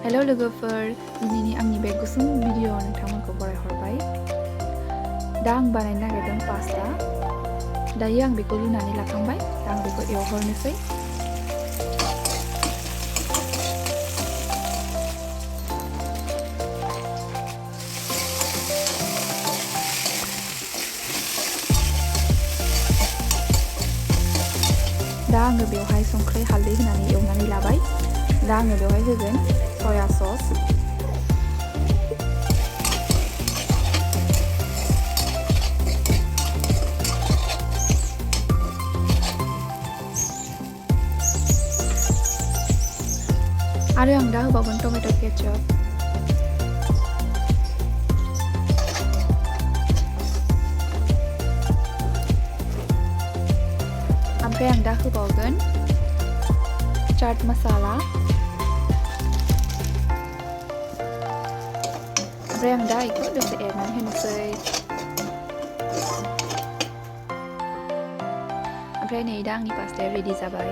Hello लोगोफोर दिनैनि आंनि बे गुसुं भिडिअ'आव नोंथांमोनखौ बरायहरबाय दा आं बानायनो नागिरदों पास्ता दायो आं बेखौ रुनानै लाखांबाय दा आं बेखौ एवहरनोसै दा आङो बेवहाय संख्रि हालदै होनानै एवनानै लाबाय दा आङो बेवहाय होगोन सया सस आरो आं दा होबावगोन टमेट' केचाप ओमफ्राय आं दा होबावगोन चाट मसाला ओमफ्राय आं दा बेखौ दसे एरनानै होनोसै ओमफ्राय नै दा आंनि पास्ताया रेडि जाबाय